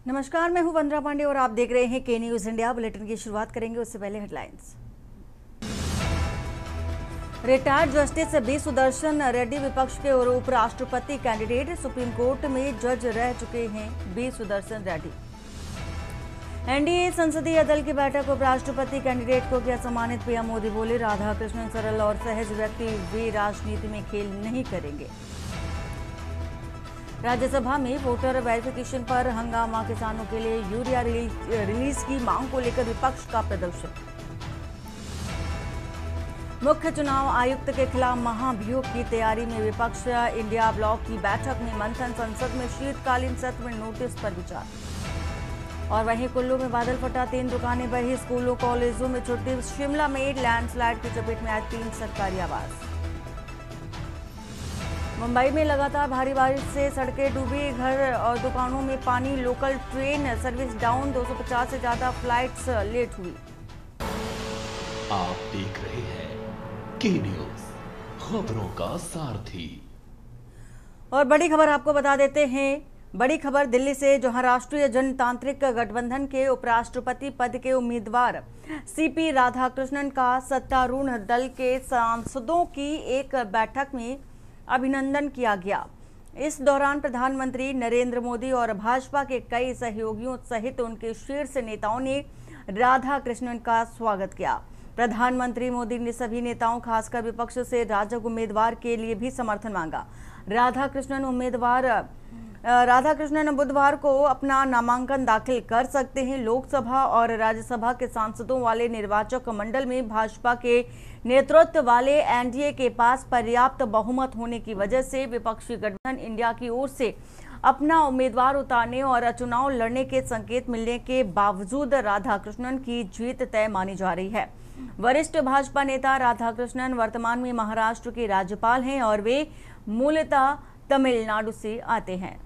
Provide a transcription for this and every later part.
नमस्कार, मैं हूं वंदना पांडे और आप देख रहे हैं के न्यूज इंडिया। बुलेटिन की शुरुआत करेंगे उससे पहले headlines. Retired justice B Sudarshan Reddy विपक्ष के और उपराष्ट्रपति कैंडिडेट। सुप्रीम कोर्ट में जज रह चुके हैं बी सुदर्शन रेड्डी। एनडीए संसदीय दल की बैठक उपराष्ट्रपति कैंडिडेट को किया सम्मानित। पीएम मोदी बोले, राधाकृष्णन सरल और सहज व्यक्ति, वे राजनीति में खेल नहीं करेंगे। राज्यसभा में वोटर वेरिफिकेशन पर हंगामा। किसानों के लिए यूरिया रिलीज की मांग को लेकर विपक्ष का प्रदर्शन। मुख्य चुनाव आयुक्त के खिलाफ महाभियोग की तैयारी में विपक्ष। इंडिया ब्लॉक की बैठक में मंथन। संसद में शीतकालीन सत्र में नोटिस पर विचार। और वहीं कुल्लू में बादल फटा, 3 दुकानें बही, स्कूलों कॉलेजों में छुट्टी। शिमला में लैंडस्लाइड की चपेट में आए 3 सरकारी आवास। मुंबई में लगातार भारी बारिश से सड़कें डूबी, घर और दुकानों में पानी। लोकल ट्रेन सर्विस डाउन, 250 से ज्यादा फ्लाइट्स लेट हुई। आप देख रहे हैं के न्यूज, खबरों का सारथी। और बड़ी खबर आपको बता देते हैं। बड़ी खबर दिल्ली से, जहां राष्ट्रीय जनतांत्रिक गठबंधन के उपराष्ट्रपति पद के उम्मीदवार सीपी राधाकृष्णन का सत्तारूढ़ दल के सांसदों की एक बैठक में अभिनंदन किया गया। इस दौरान प्रधानमंत्री नरेंद्र मोदी और भाजपा के कई सहयोगियों सहित उनके शीर्ष नेताओं ने राधाकृष्णन का स्वागत किया। प्रधानमंत्री मोदी ने सभी नेताओं, खासकर विपक्ष से राजग उम्मीदवार के लिए भी समर्थन मांगा। राधाकृष्णन बुधवार को अपना नामांकन दाखिल कर सकते हैं। लोकसभा और राज्यसभा के सांसदों वाले निर्वाचक मंडल में भाजपा के नेतृत्व वाले एनडीए के पास पर्याप्त बहुमत होने की वजह से विपक्षी गठबंधन इंडिया की ओर से अपना उम्मीदवार उतारने और चुनाव लड़ने के संकेत मिलने के बावजूद राधाकृष्णन की जीत तय मानी जा रही है। वरिष्ठ भाजपा नेता राधाकृष्णन वर्तमान में महाराष्ट्र के राज्यपाल हैं और वे मूलतः तमिलनाडु से आते हैं।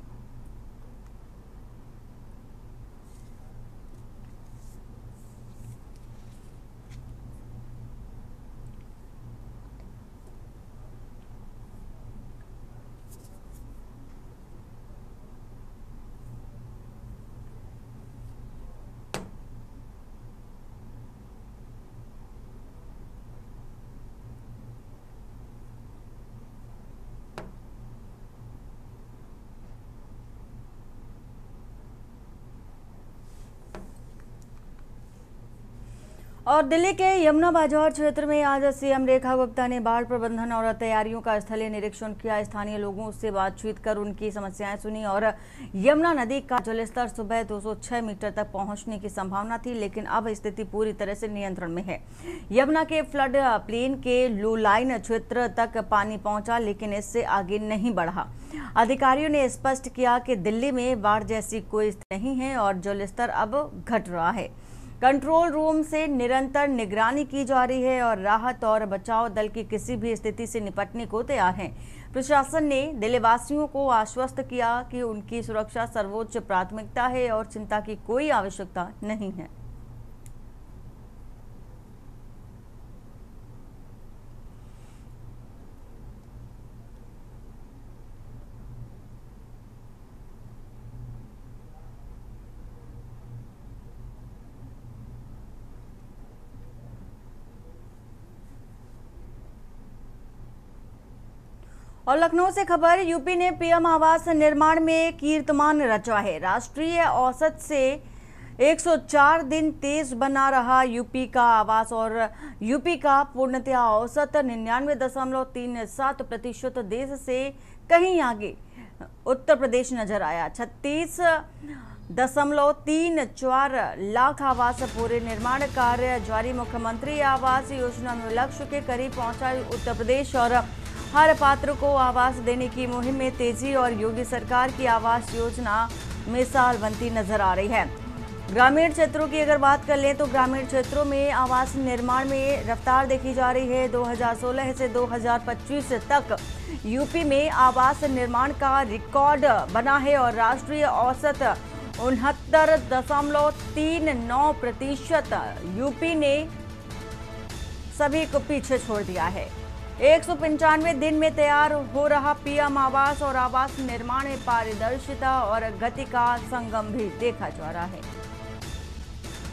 और दिल्ली के यमुना बाजार क्षेत्र में आज सीएम रेखा गुप्ता ने बाढ़ प्रबंधन और तैयारियों का स्थलीय निरीक्षण किया। स्थानीय लोगों से बातचीत कर उनकी समस्याएं सुनी और यमुना नदी का जलस्तर सुबह 206 मीटर तक पहुंचने की संभावना थी, लेकिन अब स्थिति पूरी तरह से नियंत्रण में है। यमुना के फ्लड प्लेन के लो लाइन क्षेत्र तक पानी पहुंचा, लेकिन इससे आगे नहीं बढ़ा। अधिकारियों ने स्पष्ट किया कि दिल्ली में बाढ़ जैसी कोई स्थिति नहीं है और जलस्तर अब घट रहा है। कंट्रोल रूम से निरंतर निगरानी की जा रही है और राहत और बचाव दल की किसी भी स्थिति से निपटने को तैयार हैं। प्रशासन ने दिल्लीवासियों को आश्वस्त किया कि उनकी सुरक्षा सर्वोच्च प्राथमिकता है और चिंता की कोई आवश्यकता नहीं है। और लखनऊ से खबर, यूपी ने पीएम आवास निर्माण में कीर्तिमान रचा है। राष्ट्रीय औसत से 104 दिन तेज बना रहा यूपी का आवास और यूपी का पूर्णतया औसत 99.37% देश से कहीं आगे उत्तर प्रदेश नजर आया। 36.34 लाख आवास पूरे, निर्माण कार्य जारी। मुख्यमंत्री आवास योजना में लक्ष्य के करीब पहुंचा उत्तर प्रदेश और हर पात्र को आवास देने की मुहिम में तेजी और योगी सरकार की आवास योजना मिसाल बनती नजर आ रही है। ग्रामीण क्षेत्रों की अगर बात कर लें तो ग्रामीण क्षेत्रों में आवास निर्माण में रफ्तार देखी जा रही है। 2016 से 2025 तक यूपी में आवास निर्माण का रिकॉर्ड बना है और राष्ट्रीय औसत 69.39% यूपी ने सभी को पीछे छोड़ दिया है। 195 दिन में तैयार हो रहा पीएम आवास और आवास निर्माण में पारदर्शिता और गति का संगम भी देखा जा रहा है।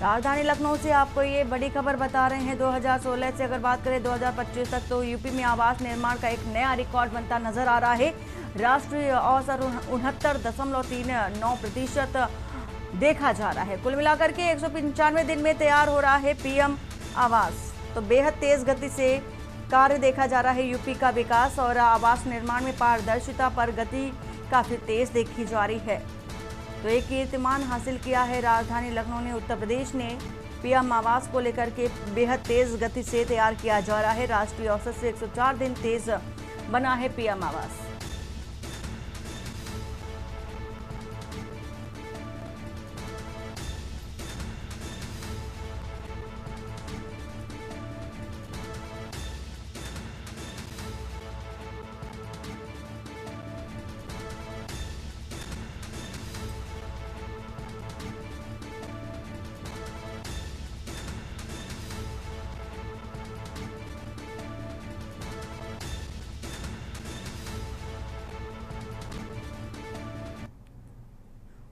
राजधानी लखनऊ से आपको ये बड़ी खबर बता रहे हैं। 2016 से अगर बात करें 2025 तक तो यूपी में आवास निर्माण का एक नया रिकॉर्ड बनता नजर आ रहा है। राष्ट्रीय औसत 69.39% देखा जा रहा है। कुल मिलाकर के 195 दिन में तैयार हो रहा है पीएम आवास। तो बेहद तेज गति से कार्य देखा जा रहा है। यूपी का विकास और आवास निर्माण में पारदर्शिता पर गति काफी तेज देखी जा रही है। तो एक कीर्तिमान हासिल किया है राजधानी लखनऊ ने। उत्तर प्रदेश ने पीएम आवास को लेकर के बेहद तेज गति से तैयार किया जा रहा है। राष्ट्रीय औसत से 104 दिन तेज बना है पीएम आवास।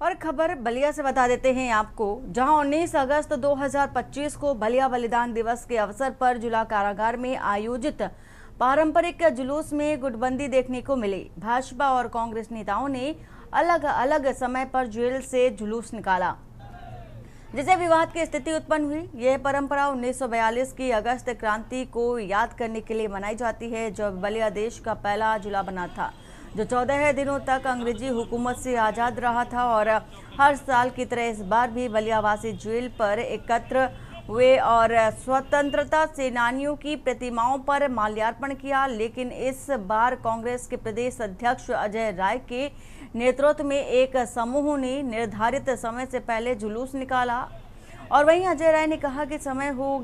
और खबर बलिया से बता देते हैं आपको, जहां 19 अगस्त 2025 को बलिया बलिदान दिवस के अवसर पर जिला कारागार में आयोजित पारंपरिक जुलूस में गुटबंदी देखने को मिली। भाजपा और कांग्रेस नेताओं ने अलग अलग समय पर जेल से जुलूस निकाला, जिससे विवाद की स्थिति उत्पन्न हुई। यह परंपरा 1942 की अगस्त क्रांति को याद करने के लिए मनाई जाती है, जब बलिया देश का पहला जिला बना था, जो 14 दिनों तक अंग्रेजी हुकूमत से आज़ाद रहा था। और हर साल की तरह इस बार भी बलियावासी जेल पर एकत्र हुए और स्वतंत्रता सेनानियों की प्रतिमाओं पर माल्यार्पण किया। लेकिन इस बार कांग्रेस के प्रदेश अध्यक्ष अजय राय के नेतृत्व में एक समूह ने निर्धारित समय से पहले जुलूस निकाला। और वहीं अजय राय ने कहा कि समय हो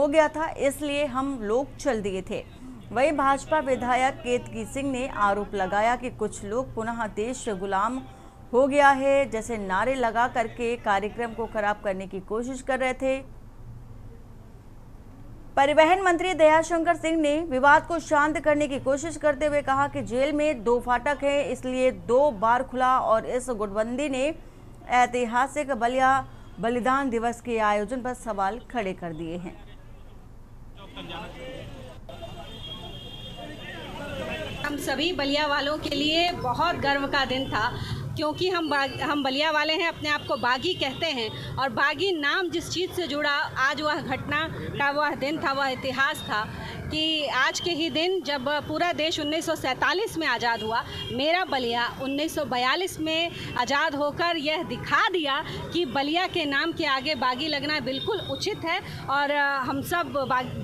गया था, इसलिए हम लोग चल दिए थे। वहीं भाजपा विधायक केतकी सिंह ने आरोप लगाया कि कुछ लोग पुनः देश गुलाम हो गया है जैसे नारे लगा करके कार्यक्रम को खराब करने की कोशिश कर रहे थे। परिवहन मंत्री दयाशंकर सिंह ने विवाद को शांत करने की कोशिश करते हुए कहा कि जेल में 2 फाटक है, इसलिए 2 बार खुला और इस गुटबंदी ने ऐतिहासिक बलिया बलिदान दिवस के आयोजन पर सवाल खड़े कर दिए हैं। हम सभी बलिया वालों के लिए बहुत गर्व का दिन था, क्योंकि हम बलिया वाले हैं, अपने आप को बागी कहते हैं। और बागी नाम जिस चीज़ से जुड़ा, आज वह घटना का वह दिन था, वह इतिहास था कि आज के ही दिन जब पूरा देश 1947 में आज़ाद हुआ, मेरा बलिया 1942 में आज़ाद होकर यह दिखा दिया कि बलिया के नाम के आगे बागी लगना बिल्कुल उचित है। और हम सब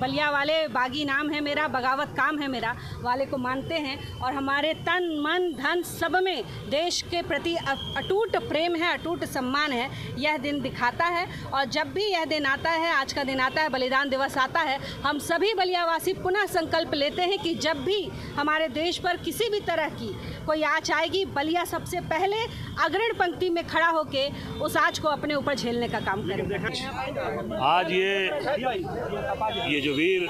बलिया वाले, बागी नाम है मेरा, बगावत काम है मेरा, वाले को मानते हैं। और हमारे तन मन धन सब में देश के प्रति अटूट प्रेम है, अटूट सम्मान है, यह दिन दिखाता है। और जब भी यह दिन आता है, आज का दिन आता है, बलिदान दिवस आता है, हम सभी बलियावासी पुनः संकल्प लेते हैं कि जब भी हमारे देश पर किसी भी तरह की कोई आँच आएगी, बलिया सबसे पहले अग्रणी पंक्ति में खड़ा होके उस आँच को अपने ऊपर झेलने का काम करेंगे। आज ये जो वीर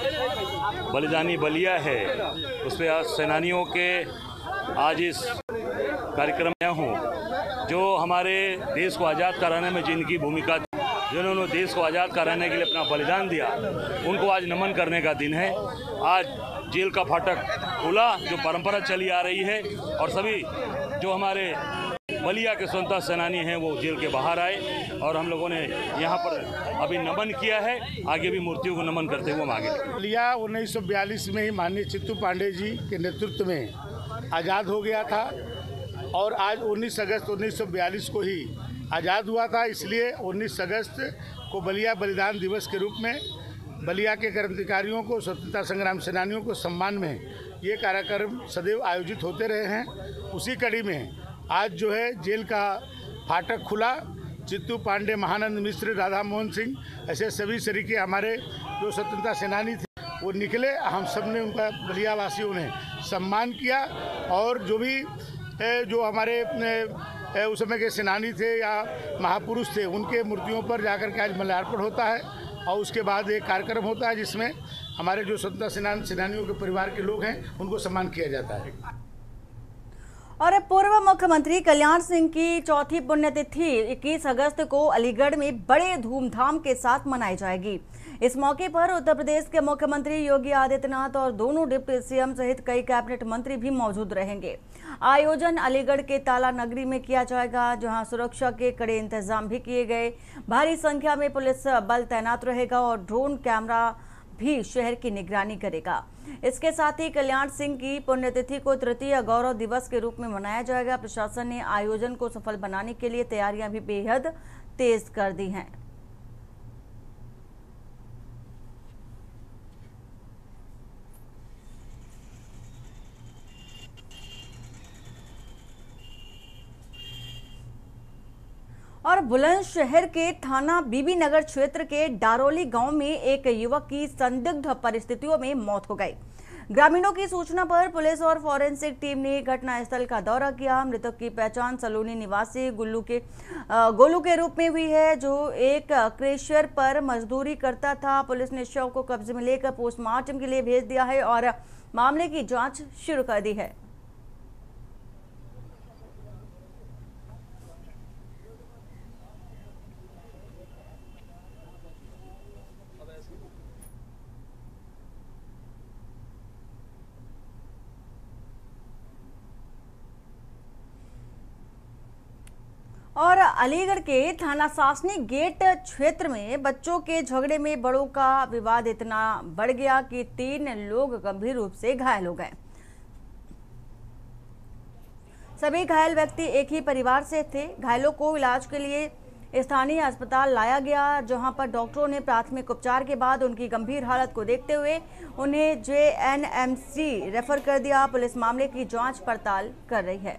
बलिदानी बलिया है, उस पर आज सेनानियों के आज इस कार्यक्रम में हूँ, जो हमारे देश को आज़ाद कराने में जिनकी भूमिका, जिन्होंने देश को आज़ाद कराने के लिए अपना बलिदान दिया, उनको आज नमन करने का दिन है। आज जेल का फाटक खुला, जो परंपरा चली आ रही है, और सभी जो हमारे बलिया के स्वतंत्रता सेनानी हैं वो जेल के बाहर आए और हम लोगों ने यहाँ पर अभी नमन किया है। आगे भी मूर्तियों को नमन करते हुए हम आगे। बलिया 1942 में ही माननीय चित्तू पांडे जी के नेतृत्व में आज़ाद हो गया था और आज 19 अगस्त 1942 को ही आज़ाद हुआ था। इसलिए 19 अगस्त को बलिया बलिदान दिवस के रूप में बलिया के क्रांतिकारियों को, स्वतंत्रता संग्राम सेनानियों को सम्मान में ये कार्यक्रम सदैव आयोजित होते रहे हैं। उसी कड़ी में आज जो है जेल का फाटक खुला। चित्तू पांडे, महानंद मिश्र, राधा मोहन सिंह, ऐसे सभी तरीके हमारे जो स्वतंत्रता सेनानी थे वो निकले। हम सब ने उनका, बलिया वासियों ने सम्मान किया। और जो भी जो हमारे उस समय के सेनानी थे या महापुरुष थे, उनके मूर्तियों पर जाकर के आज माल्यार्पण होता है। और उसके बाद एक कार्यक्रम होता है जिसमें हमारे जो स्वतंत्रता सेनानियों के परिवार के लोग हैं उनको सम्मान किया जाता है। और पूर्व मुख्यमंत्री कल्याण सिंह की चौथी पुण्यतिथि 21 अगस्त को अलीगढ़ में बड़े धूमधाम के साथ मनाई जाएगी। इस मौके पर उत्तर प्रदेश के मुख्यमंत्री योगी आदित्यनाथ और दोनों डिप्टी सीएम सहित कई कैबिनेट मंत्री भी मौजूद रहेंगे। आयोजन अलीगढ़ के ताला नगरी में किया जाएगा, जहां सुरक्षा के कड़े इंतजाम भी किए गए। भारी संख्या में पुलिस बल तैनात रहेगा और ड्रोन कैमरा भी शहर की निगरानी करेगा। इसके साथ ही कल्याण सिंह की पुण्यतिथि को तृतीय गौरव दिवस के रूप में मनाया जाएगा। प्रशासन ने आयोजन को सफल बनाने के लिए तैयारियां भी बेहद तेज कर दी हैं। और बुलंदशहर के थाना बीबी नगर क्षेत्र के डारोली गांव में एक युवक की संदिग्ध परिस्थितियों में मौत हो गई। ग्रामीणों की सूचना पर पुलिस और फॉरेंसिक टीम ने घटनास्थल का दौरा किया। मृतक की पहचान सलोनी निवासी गोलू के रूप में हुई है, जो एक क्रेशर पर मजदूरी करता था। पुलिस ने शव को कब्जे में लेकर पोस्टमार्टम के लिए भेज दिया है और मामले की जांच शुरू कर दी है। और अलीगढ़ के थाना सासनी गेट क्षेत्र में बच्चों के झगड़े में बड़ों का विवाद इतना बढ़ गया कि 3 लोग गंभीर रूप से घायल हो गए। सभी घायल व्यक्ति एक ही परिवार से थे। घायलों को इलाज के लिए स्थानीय अस्पताल लाया गया, जहां पर डॉक्टरों ने प्राथमिक उपचार के बाद उनकी गंभीर हालत को देखते हुए उन्हें JNMC रेफर कर दिया। पुलिस मामले की जांच पड़ताल कर रही है।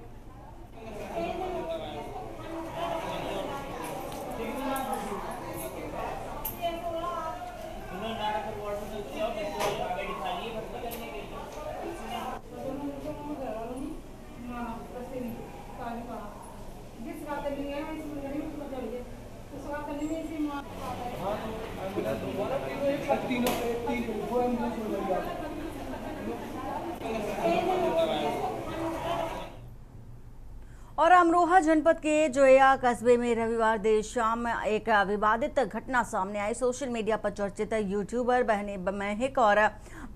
और अमरोहा जनपद के जोया कस्बे में रविवार देर शाम एक विवादित घटना सामने आई। सोशल मीडिया पर चर्चित यूट्यूबर बहने महक और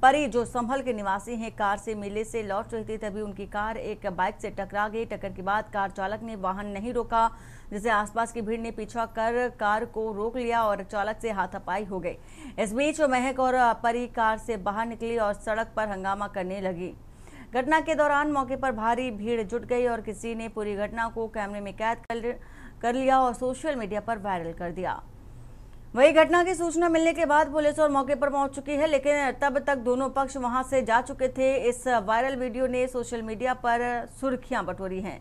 परी, जो संभल के निवासी हैं, कार से मेले से लौट रही थी, तभी उनकी कार एक बाइक से टकरा गई। टक्कर के बाद कार चालक ने वाहन नहीं रोका, जिसे आसपास की भीड़ ने पीछा कर कार को रोक लिया और चालक से हाथापाई हो गई। इस बीच महक और परी कार से बाहर निकली और सड़क पर हंगामा करने लगी। घटना के दौरान मौके पर भारी भीड़ जुट गई और किसी ने पूरी घटना को कैमरे में कैद कर लिया और सोशल मीडिया पर वायरल कर दिया। वही घटना की सूचना मिलने के बाद पुलिस और मौके पर पहुंच चुकी है, लेकिन तब तक दोनों पक्ष वहां से जा चुके थे। इस वायरल वीडियो ने सोशल मीडिया पर सुर्खियां बटोरी हैं।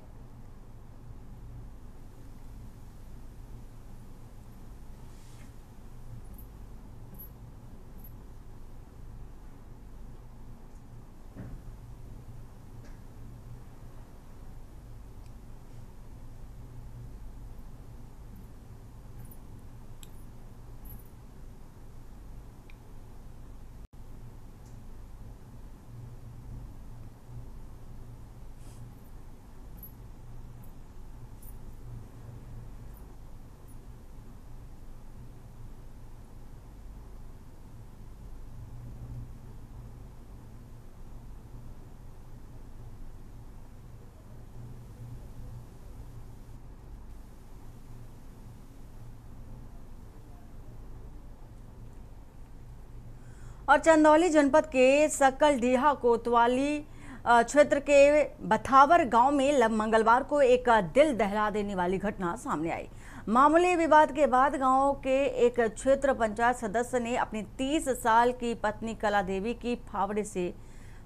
और चंदौली जनपद के सकलडीहा कोतवाली क्षेत्र के बथावर गांव में मंगलवार को एक दिल दहला देने वाली घटना सामने आई। मामूली विवाद के बाद गांव के एक क्षेत्र पंचायत सदस्य ने अपनी 30 साल की पत्नी कला देवी की फावड़े से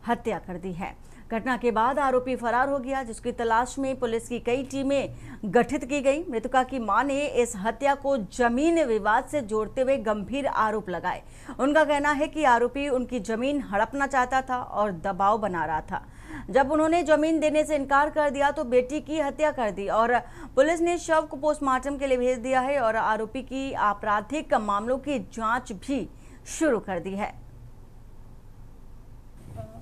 हत्या कर दी है। घटना के बाद आरोपी फरार हो गया, जिसकी तलाश में पुलिस की कई टीमें गठित की गई। मृतका की मां ने इस हत्या को जमीन विवाद से जोड़ते हुए गंभीर आरोप लगाए। उनका कहना है कि आरोपी उनकी जमीन हड़पना चाहता था और दबाव बना रहा था। जब उन्होंने जमीन देने से इनकार कर दिया तो बेटी की हत्या कर दी और पुलिस ने शव को पोस्टमार्टम के लिए भेज दिया है और आरोपी की आपराधिक मामलों की जांच भी शुरू कर दी है।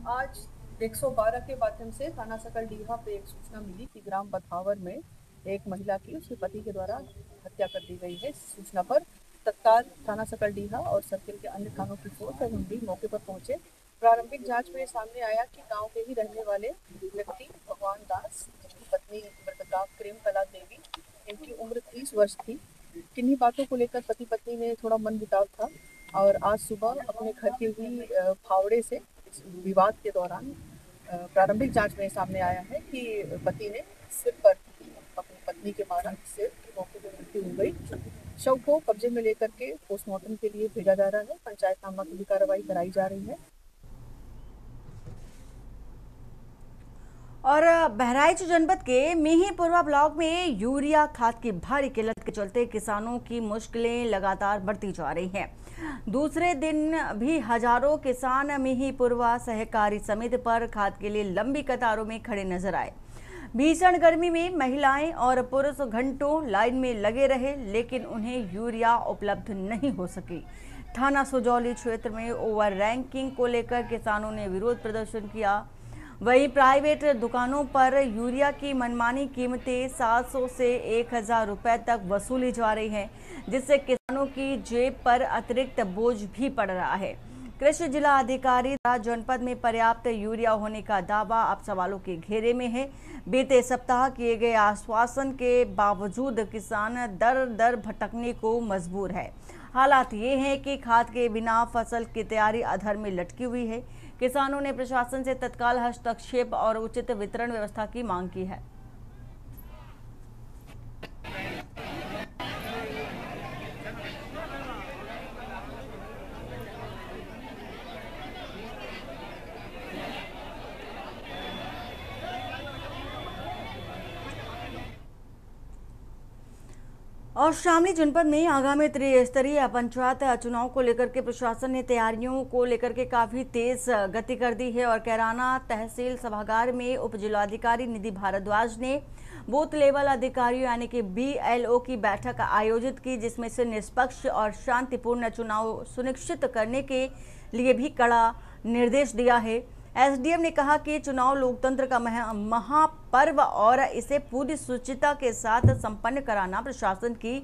आज 112 के माध्यम से थाना सकलडीहा पे एक सूचना मिली कि ग्राम बथावर में एक महिला की उसके पति के द्वारा हत्या कर दी गई है। सूचना पर तत्काल थाना सकलडीहा और सर्किल के अन्य थानों की फोर्स और हम भी मौके पर पहुंचे। प्रारंभिक जांच में सामने आया कि गांव के ही रहने वाले व्यक्ति भगवान दास, जिनकी पत्नी मृतका प्रेम कला देवी, इनकी उम्र 30 वर्ष थी। किन्हीं बातों को लेकर पति पत्नी में थोड़ा मनमुटाव था और आज सुबह अपने घर के ही फावड़े से विवाद के दौरान प्रारंभिक जांच में सामने आया है कि पति ने सिर पर अपनी पत्नी के मारा, सिर की मौके पर मृत्यु हो गई। शव को कब्जे में लेकर के पोस्टमार्टम के लिए भेजा जा रहा है। पंचायतनामा की भी कार्रवाई कराई जा रही है। और बहराइच जनपद के मिहींपुरवा ब्लॉक में यूरिया खाद की भारी किल्लत के चलते किसानों की मुश्किलें लगातार बढ़ती जा रही हैं। दूसरे दिन भी हजारों किसान मिहींपुरवा सहकारी समिति पर खाद के लिए लंबी कतारों में खड़े नजर आए। भीषण गर्मी में महिलाएं और पुरुष घंटों लाइन में लगे रहे, लेकिन उन्हें यूरिया उपलब्ध नहीं हो सकी। थाना सुजौली क्षेत्र में ओवर रैंकिंग को लेकर किसानों ने विरोध प्रदर्शन किया। वहीं प्राइवेट दुकानों पर यूरिया की मनमानी कीमतें 700 से 1000 रुपए तक वसूली जा रही हैं, जिससे किसानों की जेब पर अतिरिक्त बोझ भी पड़ रहा है। कृषि जिला अधिकारी जनपद में पर्याप्त यूरिया होने का दावा अब सवालों के घेरे में है। बीते सप्ताह किए गए आश्वासन के बावजूद किसान दर दर भटकने को मजबूर है। हालात ये हैं कि खाद के बिना फसल की तैयारी अधर में लटकी हुई है। किसानों ने प्रशासन से तत्काल हस्तक्षेप और उचित वितरण व्यवस्था की मांग की है। और शामली जनपद में आगामी त्रिस्तरीय पंचायत चुनाव को लेकर के प्रशासन ने तैयारियों को लेकर के काफी तेज गति कर दी है और कैराना तहसील सभागार में उप जिलाधिकारी निधि भारद्वाज ने बूथ लेवल अधिकारियों यानी कि BLO की बैठक आयोजित की, जिसमें से निष्पक्ष और शांतिपूर्ण चुनाव सुनिश्चित करने के लिए भी कड़ा निर्देश दिया है। SDM ने कहा कि चुनाव लोकतंत्र का महापर्व और इसे पूरी शुचिता के साथ संपन्न कराना प्रशासन की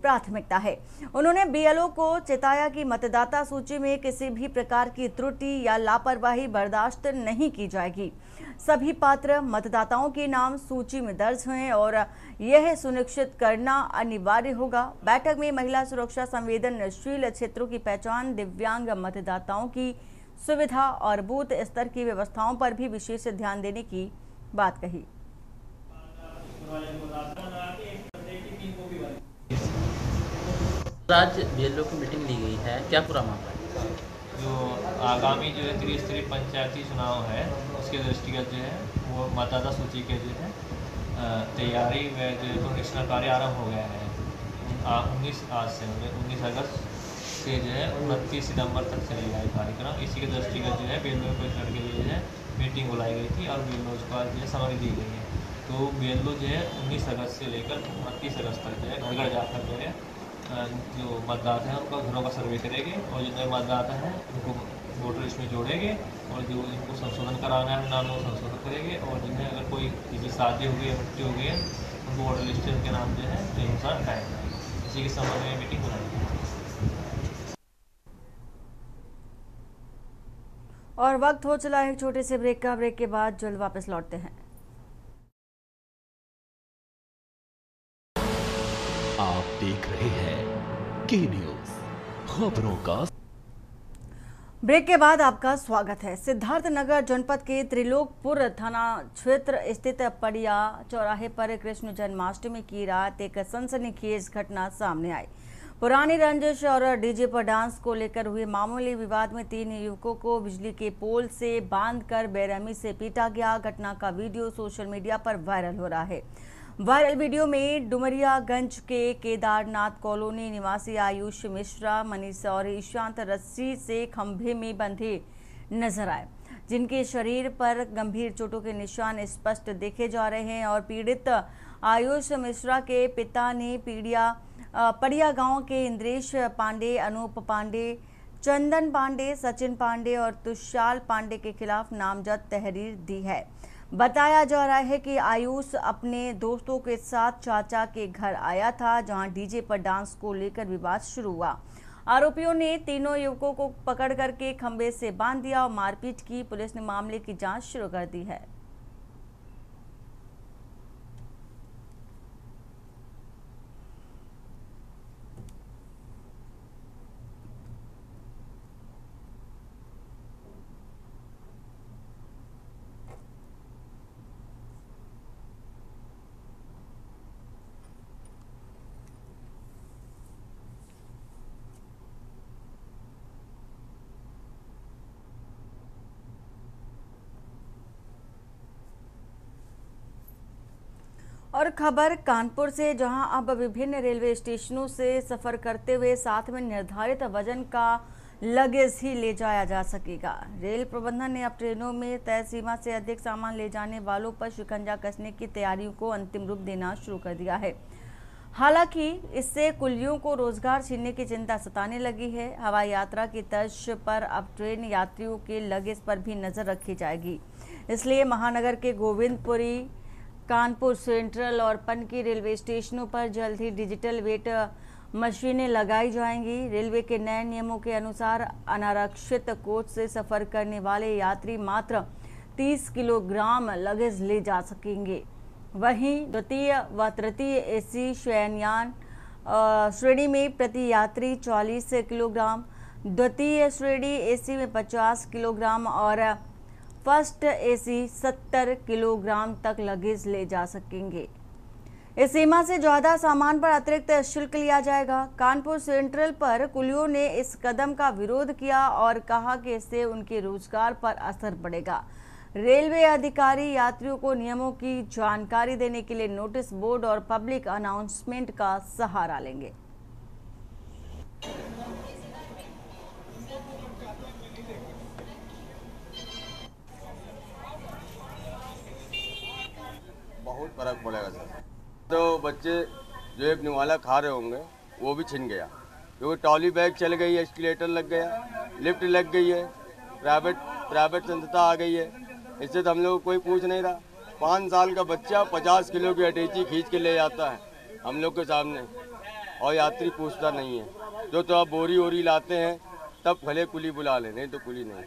प्राथमिकता है। उन्होंने BLO को चेताया कि मतदाता सूची में किसी भी प्रकार की त्रुटि या लापरवाही बर्दाश्त नहीं की जाएगी। सभी पात्र मतदाताओं के नाम सूची में दर्ज हैं और यह सुनिश्चित करना अनिवार्य होगा। बैठक में महिला सुरक्षा, संवेदनशील क्षेत्रों की पहचान, दिव्यांग मतदाताओं की सुविधा और बूथ स्तर की व्यवस्थाओं पर भी विशेष ध्यान देने की बात कही। आज BLO की मीटिंग ली गई है, क्या पूरा मामला है? जो आगामी जो है त्रिस्तरीय पंचायती चुनाव है उसके दृष्टिगत जो है वो मतदाता सूची के जो है तैयारी व जो पुनरीक्षण कार्य आरंभ हो गया है। 19 अगस्त से जो है 29 सितंबर तक चलेगा ये कार्यक्रम। इसी के दृष्टिगत जो है BLO परीक्षण के लिए जो है मीटिंग बुलाई गई थी और BLO का जो है समझ दी गई है। तो BLO जो है 19 अगस्त से लेकर 29 अगस्त तक जो है घर घर जाकर जो है जो मतदाता हैं उनका घरों का सर्वे करेंगे और जो नए मतदाता हैं उनको वोटर लिस्ट में जोड़ेंगे और जो इनको संशोधन कराना है नाम वो संशोधन करेंगे और जो है अगर कोई किसी शादी हो गई या मृत्यु हो गई है उनको वोटर लिस्ट के नाम जो है अनुसार हटाएंगे। इसी के संबंध में मीटिंग बुलाई गई। और वक्त हो चला है एक छोटे से ब्रेक का। ब्रेक के बाद जल्द वापस लौटते हैं। आप देख रहे हैं के न्यूज खबरों का। ब्रेक के बाद आपका स्वागत है। सिद्धार्थनगर जनपद के त्रिलोकपुर थाना क्षेत्र स्थित पड़िया चौराहे पर कृष्ण जन्माष्टमी की रात एक सनसनीखेज घटना सामने आई। पुरानी रंजिश और डीजे पर डांस को लेकर हुए मामूली विवाद में 3 युवकों को बिजली के पोल से बांधकर बेरहमी से पीटा गया। घटना का वीडियो सोशल मीडिया पर वायरल हो रहा है। वायरल वीडियो में डुमरियागंज के केदारनाथ कॉलोनी निवासी आयुष मिश्रा, मनीष और ईशांत रस्सी से खंभे में बंधे नजर आए, जिनके शरीर पर गंभीर चोटों के निशान स्पष्ट देखे जा रहे हैं और पीड़ित आयुष मिश्रा के पिता ने पड़िया गांव के इंद्रेश पांडे, अनूप पांडे, चंदन पांडे, सचिन पांडे और तुषार पांडे के खिलाफ नामजद तहरीर दी है। बताया जा रहा है कि आयुष अपने दोस्तों के साथ चाचा के घर आया था, जहां डीजे पर डांस को लेकर विवाद शुरू हुआ। आरोपियों ने तीनों युवकों को पकड़ करके खंबे से बांध दिया और मारपीट की। पुलिस ने मामले की जांच शुरू कर दी है। और खबर कानपुर से, जहां अब विभिन्न रेलवे स्टेशनों से सफर करते हुए साथ में निर्धारित वजन का लगेज ही ले जाया जा सकेगा। रेल प्रबंधन ने अब ट्रेनों में तय सीमा से अधिक सामान ले जाने वालों पर शिकंजा कसने की तैयारियों को अंतिम रूप देना शुरू कर दिया है। हालांकि इससे कुलियों को रोजगार छीनने की चिंता सताने लगी है। हवाई यात्रा की तर्ज पर अब ट्रेन यात्रियों के लगेज पर भी नजर रखी जाएगी। इसलिए महानगर के गोविंदपुरी, कानपुर सेंट्रल और पनकी रेलवे स्टेशनों पर जल्द ही डिजिटल वेट मशीनें लगाई जाएंगी। रेलवे के नए नियमों के अनुसार अनारक्षित कोच से सफर करने वाले यात्री मात्र 30 किलोग्राम लगेज ले जा सकेंगे। वहीं द्वितीय व तृतीय एसी शयनयान श्रेणी में प्रति यात्री 40 किलोग्राम, द्वितीय श्रेणी एसी में 50 किलोग्राम और फर्स्ट एसी 70 किलोग्राम तक लगेज ले जा सकेंगे। इस सीमा से ज्यादा सामान पर अतिरिक्त शुल्क लिया जाएगा। कानपुर सेंट्रल पर कुलियों ने इस कदम का विरोध किया और कहा कि इससे उनके रोजगार पर असर पड़ेगा। रेलवे अधिकारी यात्रियों को नियमों की जानकारी देने के लिए नोटिस बोर्ड और पब्लिक अनाउंसमेंट का सहारा लेंगे। बहुत फर्क पड़ेगा सर। तो बच्चे जो एक निवाला खा रहे होंगे वो भी छिन गया, क्योंकि ट्रॉली बैग चल गई है, एस्केलेटर लग गया, लिफ्ट लग गई है, प्राइवेट संस्था आ गई है। इससे तो हम लोग को कोई पूछ नहीं रहा। 5 साल का बच्चा 50 किलो की अटैची खींच के ले जाता है हम लोग के सामने, और यात्री पूछता नहीं है। जो आप बोरी वोरी लाते हैं तब भले कुली बुला लें, नहीं तो कुली नहीं।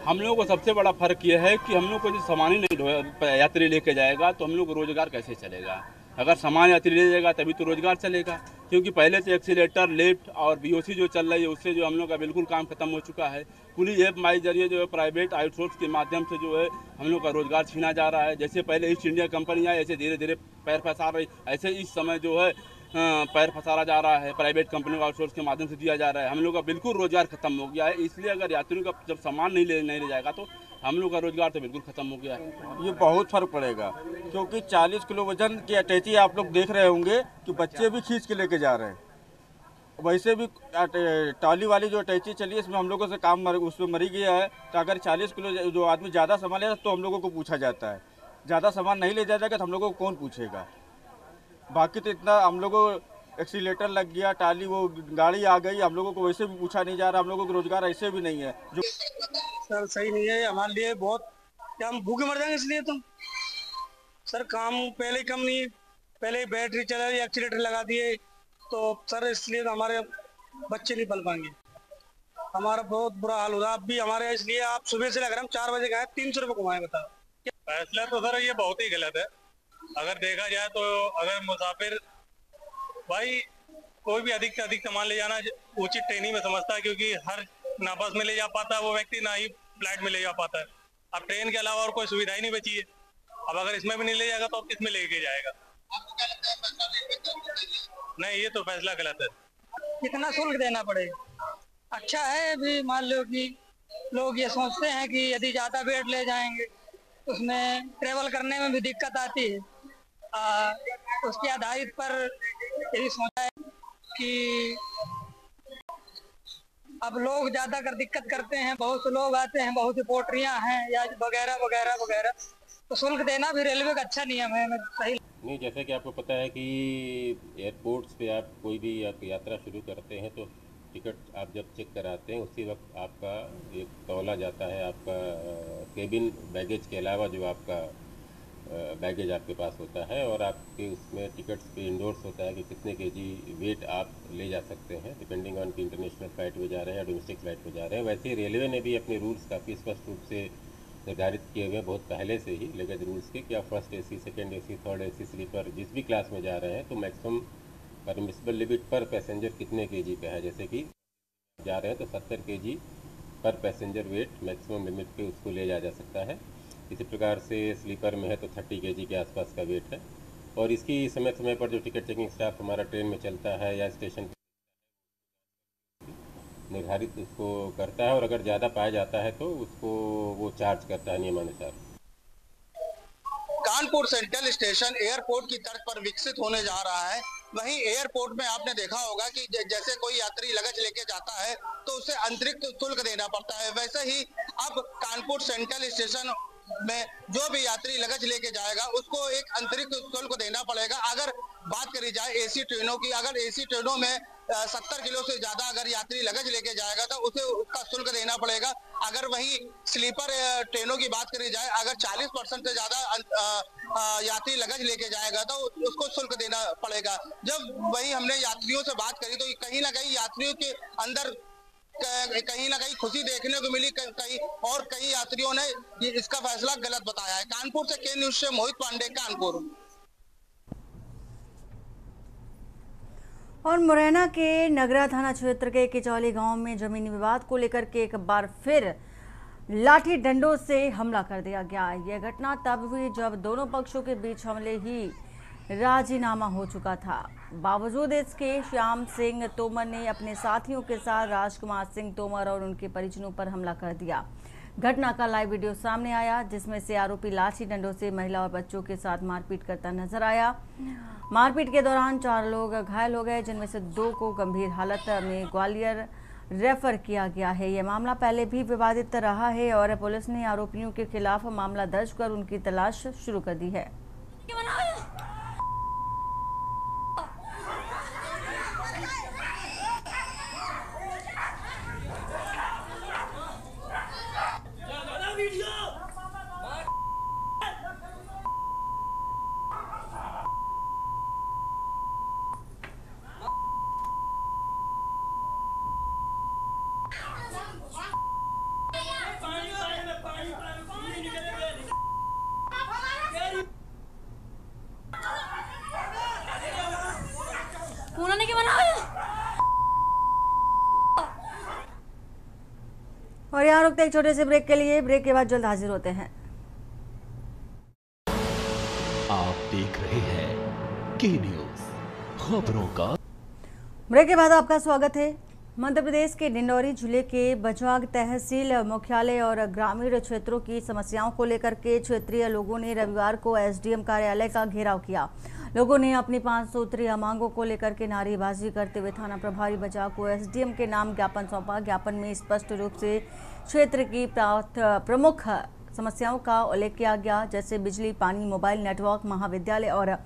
हम लोग को सबसे बड़ा फर्क यह है कि हम लोग को जो सामान ही नहीं यात्री लेके जाएगा तो हम लोग को रोजगार कैसे चलेगा। अगर सामान यात्री ले जाएगा तभी तो रोजगार चलेगा, क्योंकि पहले तो एक्सीलेटर, लिफ्ट और बीओसी जो चल रही है उससे जो हम लोग का बिल्कुल काम खत्म हो चुका है। कुली ऐप माई जरिए जो है प्राइवेट आउटसोर्स के माध्यम से जो है हम लोग का रोजगार छीना जा रहा है। जैसे पहले ईस्ट इंडिया कंपनी आई, ऐसे धीरे धीरे पैर फंसा रही, ऐसे इस समय जो है पैर फंसाया जा रहा है, प्राइवेट कंपनियों का आउटसोर्स के माध्यम से दिया जा रहा है। हम लोग का बिल्कुल रोजगार खत्म हो गया है। इसलिए अगर यात्रियों का जब सामान नहीं ले जाएगा तो हम लोग का रोजगार तो बिल्कुल खत्म हो गया है। ये बहुत फर्क पड़ेगा, क्योंकि 40 किलो वजन की अटैची आप लोग देख रहे होंगे कि बच्चे भी खींच के लेके जा रहे हैं। वैसे भी ट्रॉली वाली जो अटैची चली है इसमें हम लोगों से काम उसमें मरी गया है। तो अगर 40 किलो जो आदमी ज़्यादा सामान ले तो हम लोगों को पूछा जाता है, ज़्यादा सामान नहीं ले जाएगा तो हम लोगों को कौन पूछेगा। बाकी तो इतना हम लोगों को एक्सीलेटर लग गया, ट्रॉली वो गाड़ी आ गई, हम लोगों को वैसे भी पूछा नहीं जा रहा। हम लोगों को रोजगार ऐसे भी नहीं है। जो सर सही नहीं है हमारे लिए, बहुत क्या हम भूखे मर जाएंगे। इसलिए तो सर काम पहले कम नहीं, पहले बैटरी चला रही, एक्सीलेटर लगा दिए तो सर इसलिए तो हमारे बच्चे नहीं पल पाएंगे। हमारा बहुत बुरा हाल हो रहा अब भी हमारे। इसलिए आप सुबह से अगर हम 4 बजे गए 300 रुपये कमाए, बताओ। फैसला तो सर ये बहुत ही गलत है अगर देखा जाए तो। अगर मुसाफिर भाई कोई भी अधिक से अधिक सामान ले जाना उचित ट्रेनिंग में समझता है, क्योंकि हर ना बस में ले जा पाता है वो व्यक्ति, ना ही फ्लाइट में ले जा पाता है। अब ट्रेन के अलावा और कोई सुविधा ही नहीं बची है। अब अगर इसमें भी नहीं ले जाएगा तो अब किसमें लेके जाएगा। नहीं, ये तो फैसला गलत है। कितना शुल्क देना पड़ेगा? अच्छा है अभी मान लो कि लोग ये सोचते हैं कि यदि ज्यादा वेट ले जाएंगे उसमें ट्रेवल करने में भी दिक्कत आती है। उसके आधारित पर यही सोचा है कि अब लोग ज्यादा कर दिक्कत करते हैं, बहुत से लोग आते हैं, बहुत सी पोटरियां हैं या वगैरह वगैरह वगैरह, तो शुल्क देना भी रेलवे का अच्छा नियम है, सही नहीं। जैसे कि आपको पता है कि एयरपोर्ट्स पे आप कोई भी आप यात्रा शुरू करते हैं तो टिकट आप जब चेक कराते हैं उसी वक्त आपका एक तौला जाता है, आपका केबिन बैगेज के अलावा जो आपका बैगेज आपके पास होता है, और आपके उसमें टिकट्स पे इंडोर्स होता है कि कितने केजी वेट आप ले जा सकते हैं डिपेंडिंग ऑन कि इंटरनेशनल फ्लाइट पे जा रहे हैं या डोमेस्टिक फ्लाइट पे जा रहे हैं। वैसे ही रेलवे ने भी अपने रूल्स काफ़ी स्पष्ट रूप से निर्धारित किए हुए बहुत पहले से ही लगेज रूल्स के, क्या first AC, second AC, third AC, sleeper जिस भी क्लास में जा रहे हैं तो मैक्सिमम परमिसिबल लिमिट पर पैसेंजर कितने केजी का है। जैसे कि जा रहे हैं तो 70 केजी पर पैसेंजर वेट मैक्सिमम लिमिट पे उसको ले जा सकता है। इसी प्रकार से स्लीपर में है तो 30 केजी के आसपास का वेट है। और इसकी समय समय पर जो टिकट चेकिंग स्टाफ हमारा ट्रेन में चलता है या स्टेशन निर्धारित उसको करता है, और अगर ज़्यादा पाया जाता है तो उसको वो चार्ज करता है नियमानुसार। कानपुर सेंट्रल स्टेशन एयरपोर्ट की तर्ज पर विकसित होने जा रहा है। वहीं एयरपोर्ट में आपने देखा होगा कि जैसे कोई यात्री लगेज लेके जाता है तो उसे अतिरिक्त शुल्क देना पड़ता है, वैसे ही अब कानपुर सेंट्रल स्टेशन में जो भी यात्री लगेज लेके जाएगा उसको एक अतिरिक्त शुल्क देना पड़ेगा। अगर बात करी जाए एसी ट्रेनों की, अगर एसी ट्रेनों में 70 किलो से ज्यादा अगर यात्री लगेज लेके जाएगा तो उसे उसका शुल्क देना पड़ेगा। अगर वही स्लीपर ट्रेनों की बात करी जाए, अगर 40% से ज्यादा यात्री लगेज लेके जाएगा तो उसको शुल्क देना पड़ेगा। जब वही हमने यात्रियों से बात करी तो कहीं ना कहीं यात्रियों के अंदर कहीं ना कहीं खुशी देखने को मिली, कई यात्रियों ने इसका फैसला गलत बताया है। कानपुर से के न्यूज से मोहित पांडे, कानपुर। और मुरैना के नगरा थाना क्षेत्र के किचौली गांव में जमीनी विवाद को लेकर के एक बार फिर लाठी डंडों से हमला कर दिया गया। यह घटना तब हुई जब दोनों पक्षों के बीच हमले ही राजीनामा हो चुका था। बावजूद इसके श्याम सिंह तोमर ने अपने साथियों के साथ राजकुमार सिंह तोमर और उनके परिजनों पर हमला कर दिया। घटना का लाइव वीडियो सामने आया जिसमें से आरोपी लाठी डंडों से महिला और बच्चों के साथ मारपीट करता नजर आया। मारपीट के दौरान 4 लोग घायल हो गए, जिनमें से 2 को गंभीर हालत में ग्वालियर रेफर किया गया है। यह मामला पहले भी विवादित रहा है और पुलिस ने आरोपियों के खिलाफ मामला दर्ज कर उनकी तलाश शुरू कर दी है। और यहाँ रुकते एक छोटे से ब्रेक के लिए। ब्रेक के बाद जल्द हाजिर होते हैं। आप देख रहे हैं के न्यूज, खबरों का। ब्रेक के बाद आपका स्वागत है। मध्य प्रदेश के डिंडौरी जिले के बजाग तहसील मुख्यालय और ग्रामीण क्षेत्रों की समस्याओं को लेकर के क्षेत्रीय लोगों ने रविवार को एसडीएम कार्यालय का घेराव किया। लोगों ने अपनी 5 सूत्रीय मांगों को लेकर के नारेबाजी करते हुए थाना प्रभारी बजाग को एसडीएम के नाम ज्ञापन सौंपा। ज्ञापन में स्पष्ट रूप से क्षेत्र की प्रमुख समस्याओं का उल्लेख किया गया, जैसे बिजली, पानी, मोबाइल नेटवर्क, महाविद्यालय और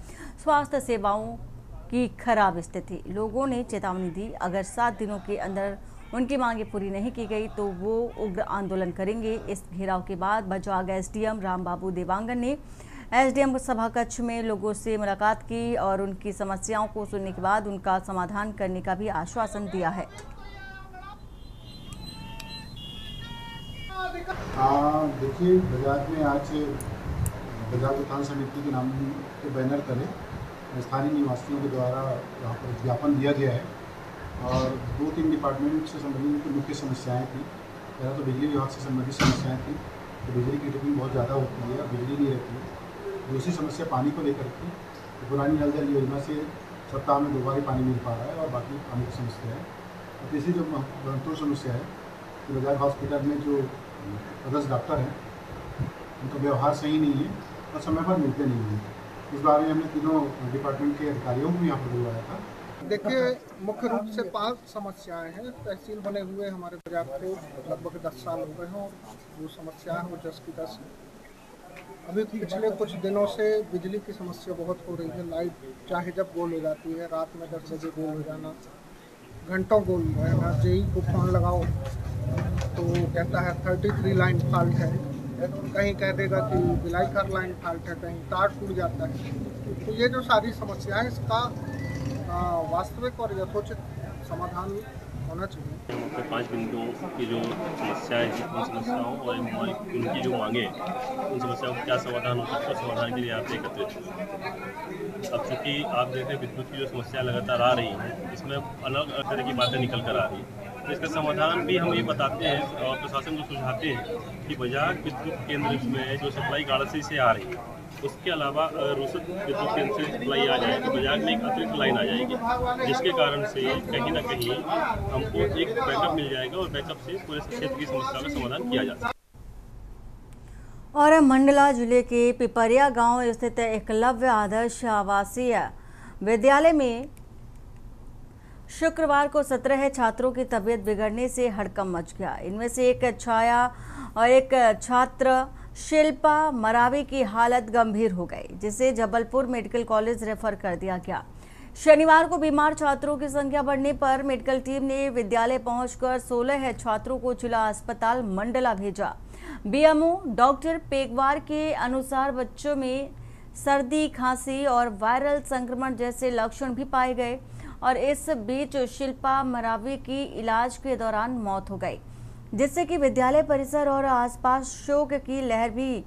स्वास्थ्य सेवाओं की खराब स्थिति। लोगों ने चेतावनी दी, अगर 7 दिनों के अंदर उनकी मांगें पूरी नहीं की गई तो वो उग्र आंदोलन करेंगे। इस घेराव के बाद बजाग एसडीएम रामबाबू देवांगन ने एसडीएम सभा कक्ष में लोगों से मुलाकात की और उनकी समस्याओं को सुनने के बाद उनका समाधान करने का भी आश्वासन दिया है। देखिए, बजाज में आज बजाज उत्थान समिति के नाम के बैनर तले स्थानीय निवासियों के द्वारा यहाँ पर ज्ञापन दिया गया है और 2-3 डिपार्टमेंट से संबंधित मुख्य समस्याएं थी। पहला तो बिजली विभाग से संबंधित समस्याएं थी, तो बिजली की टिपिंग बहुत ज़्यादा होती है, बिजली नहीं रहती है। दूसरी समस्या पानी को लेकर थी, तो पुरानी नल जल योजना से सप्ताह में 2 बार ही पानी मिल पा रहा है और बाकी पानी की समस्या है। और तीसरी जो महत्वपूर्ण समस्या है कि बजाज हॉस्पिटल में जो पदस्थ डॉक्टर हैं उनका व्यवहार सही नहीं है और समय पर मिलते नहीं हैं। इस बारे में हमने तीनों डिपार्टमेंट के अधिकारियों को भी यहाँ पर बुलवाया था देखिए, मुख्य रूप से 5 समस्याएं हैं। तहसील बने हुए हमारे बाजार को लगभग 10 साल हो गए हैं और जो समस्या है वो 10 की 10 है। अभी पिछले कुछ दिनों से बिजली की समस्या बहुत हो रही है। लाइट चाहे जब गोल हो जाती है, रात में 10 बजे गोल हो जाना, घंटों गोल रहना। जेई को फोन लगाओ तो कहता है 33 लाइन फॉल्ट है, कहीं कह देगा कि बिलाईखर लाइन फॉल्ट है, कहीं तार टूट जाता है। तो ये जो सारी समस्या है इसका वास्तविक और यथोचित समाधान होना चाहिए। तो 5 बिंदुओं की जो समस्याएं हैं, उन समस्याओं और उनकी जो मांगे, उन समस्याओं का क्या समाधान हो सकता है, समाधान के लिए आप एकत्रित हुए। अब चूँकि आप देखते हैं विद्युत की जो समस्या लगातार आ रही है, इसमें अलग अलग तरह की बातें निकल कर आ रही है। तो इसका समाधान भी हम ये बताते हैं और प्रशासन को सुझाते हैं कि बाजार विद्युत केंद्र में जो सप्लाई गाड़सी से आ रही है, उसके अलावा अगर रोसद विद्युत केंद्र से सप्लाई आ जाए तो बाजार में एक अतिरिक्त लाइन आ जाएगी, जिसके कारण से कहीं ना कहीं हमको एक बैकअप मिल जाएगा और बैकअप से पूरे क्षेत्र की समस्या का समाधान किया जा सकता है। और मंडला जिले के पिपरिया गांव स्थित एकलव्य आदर्श आवासीय विद्यालय में शुक्रवार को 17 छात्रों की तबीयत बिगड़ने से हड़कंप मच गया। इनमें से एक छाया और एक छात्र शिल्पा मरावी की हालत गंभीर हो गई, जिसे जबलपुर मेडिकल कॉलेज रेफर कर दिया गया। शनिवार को बीमार छात्रों की संख्या बढ़ने पर मेडिकल टीम ने विद्यालय पहुंचकर 16 छात्रों को जिला अस्पताल मंडला भेजा। बीएमओ डॉक्टर पेगवार के अनुसार बच्चों में सर्दी, खांसी और वायरल संक्रमण जैसे लक्षण भी पाए गए और इस बीच शिल्पा मरावी की इलाज के दौरान मौत हो गई, जिससे कि विद्यालय परिसर और आसपास शोक की लहर भी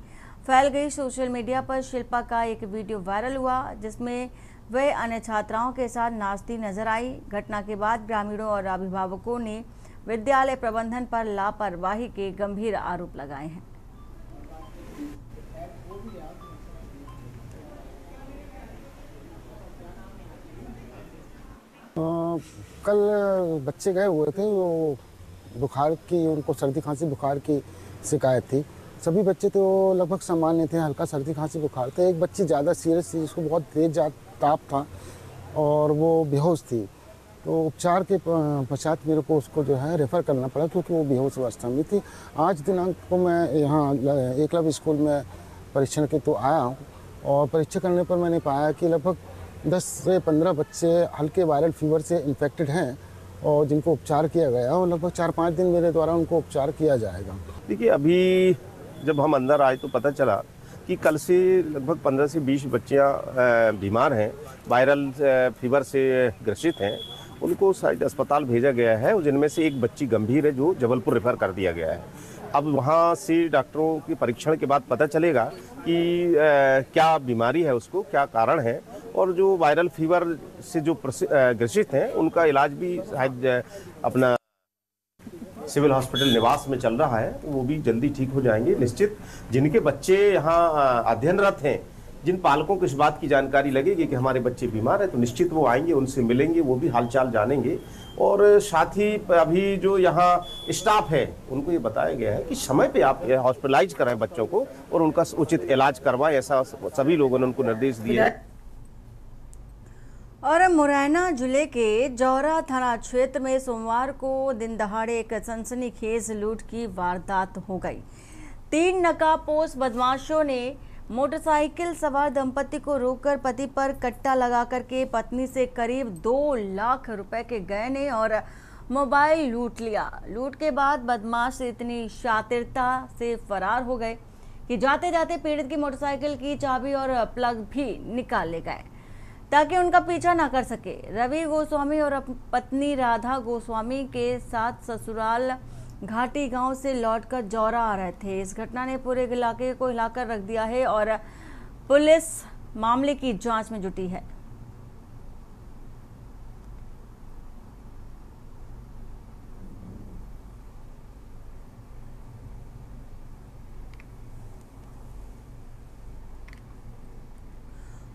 फैल गई। सोशल मीडिया पर शिल्पा का एक वीडियो वायरल हुआ, जिसमें वह अन्य छात्राओं के साथ नाचती नजर आई। घटना के बाद ग्रामीणों और अभिभावकों ने विद्यालय प्रबंधन पर लापरवाही के गंभीर आरोप लगाए हैं। कल बच्चे गए हुए थे, वो बुखार की, उनको सर्दी खांसी बुखार की शिकायत थी। सभी बच्चे तो लगभग सामान्य थे, हल्का सर्दी खांसी बुखार था। एक बच्ची ज़्यादा सीरियस थी, जिसको बहुत तेज ताप था और वो बेहोश थी। तो उपचार के पश्चात मेरे को उसको जो है रेफ़र करना पड़ा, क्योंकि वो बेहोश अवस्था में थी। आज दिनांक को मैं यहाँ एकलव्य स्कूल में परीक्षण के तो आया हूँ और परीक्षण करने पर मैंने पाया कि लगभग 10 से 15 बच्चे हल्के वायरल फीवर से इन्फेक्टेड हैं और जिनको उपचार किया गया और लगभग 4-5 दिन मेरे द्वारा उनको उपचार किया जाएगा। देखिए, अभी जब हम अंदर आए तो पता चला कि कल से लगभग 15 से 20 बच्चियाँ बीमार हैं, वायरल फीवर से ग्रसित हैं। उनको साइड अस्पताल भेजा गया है, जिनमें से एक बच्ची गंभीर है, जो जबलपुर रेफर कर दिया गया है। अब वहाँ से डॉक्टरों के परीक्षण के बाद पता चलेगा कि क्या बीमारी है, उसको क्या कारण है, और जो वायरल फीवर से जो ग्रसित हैं उनका इलाज भी शायद अपना सिविल हॉस्पिटल निवास में चल रहा है, तो वो भी जल्दी ठीक हो जाएंगे निश्चित। जिनके बच्चे यहाँ अध्ययनरत हैं, जिन पालकों को इस बात की जानकारी लगेगी कि हमारे बच्चे बीमार हैं, तो निश्चित वो आएंगे, उनसे मिलेंगे, वो भी हालचाल जानेंगे। और साथ ही अभी जो यहाँ स्टाफ है उनको ये बताया गया है कि समय पे आप हॉस्पिटलाइज कराएं बच्चों को और उनका उचित इलाज करवाएं, ऐसा सभी लोगों ने उनको निर्देश दिए हैं। और मुरैना जिले के जौरा थाना क्षेत्र में सोमवार को दिन दहाड़े एक सनसनीखेज लूट की वारदात हो गई। 3 नकाबपोश बदमाशों ने मोटरसाइकिल सवार दंपति को रोककर पति पर कट्टा लगाकर के पत्नी से करीब 2 लाख रुपए के गहने और मोबाइल लूट लिया। लूट के बाद बदमाश इतनी शातिरता से फरार हो गए कि जाते जाते पीड़ित की मोटरसाइकिल की चाबी और प्लग भी निकाल ले गए ताकि उनका पीछा ना कर सके। रवि गोस्वामी और पत्नी राधा गोस्वामी के साथ ससुराल घाटी गांव से लौटकर जौरा आ रहे थे। इस घटना ने पूरे इलाके को हिलाकर रख दिया है और पुलिस मामले की जांच में जुटी है।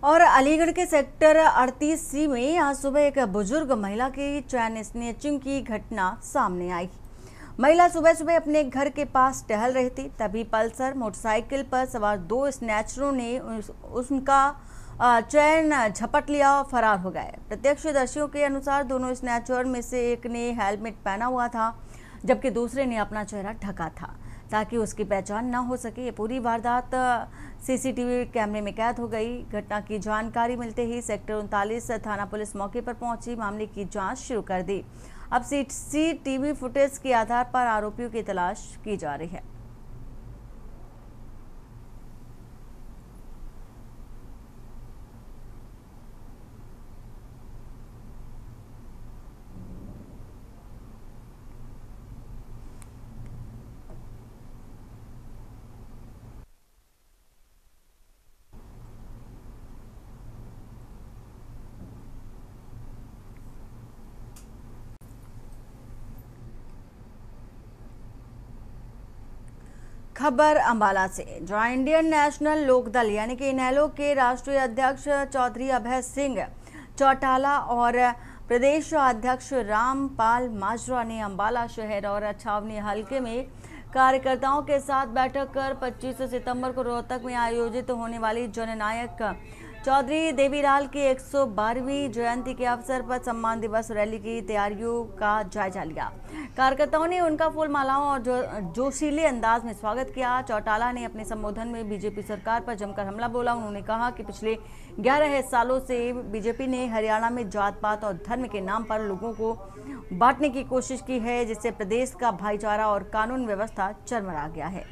और अलीगढ़ के सेक्टर 38C में आज सुबह एक बुजुर्ग महिला की चैन स्नैचिंग की घटना सामने आई। महिला सुबह सुबह अपने घर के पास टहल रही थी, तभी पल्सर मोटरसाइकिल पर सवार 2 स्नैचरों ने उनका चैन झपट लिया और फरार हो गए। प्रत्यक्षदर्शियों के अनुसार दोनों स्नैचर में से एक ने हेलमेट पहना हुआ था, जबकि दूसरे ने अपना चेहरा ढका था ताकि उसकी पहचान न हो सके। ये पूरी वारदात सीसीटीवी कैमरे में कैद हो गई। घटना की जानकारी मिलते ही सेक्टर 39 थाना पुलिस मौके पर पहुंची, मामले की जांच शुरू कर दी। अब सीसीटीवी फुटेज के आधार पर आरोपियों की तलाश की जा रही है। खबर अंबाला से, जहां इंडियन नेशनल लोकदल यानी कि इनेलो के राष्ट्रीय अध्यक्ष चौधरी अभय सिंह चौटाला और प्रदेश अध्यक्ष रामपाल माजरा ने अंबाला शहर और छावनी हलके में कार्यकर्ताओं के साथ बैठक कर 25 सितंबर को रोहतक में आयोजित होने वाली जननायक चौधरी देवीलाल की 112वीं जयंती के अवसर पर सम्मान दिवस रैली की तैयारियों का जायजा लिया। कार्यकर्ताओं ने उनका फूल मालाओं और जोशीले अंदाज में स्वागत किया। चौटाला ने अपने संबोधन में बीजेपी सरकार पर जमकर हमला बोला। उन्होंने कहा कि पिछले 11 सालों से बीजेपी ने हरियाणा में जात पात और धर्म के नाम पर लोगों को बांटने की कोशिश की है, जिससे प्रदेश का भाईचारा और कानून व्यवस्था चरमरा गया है।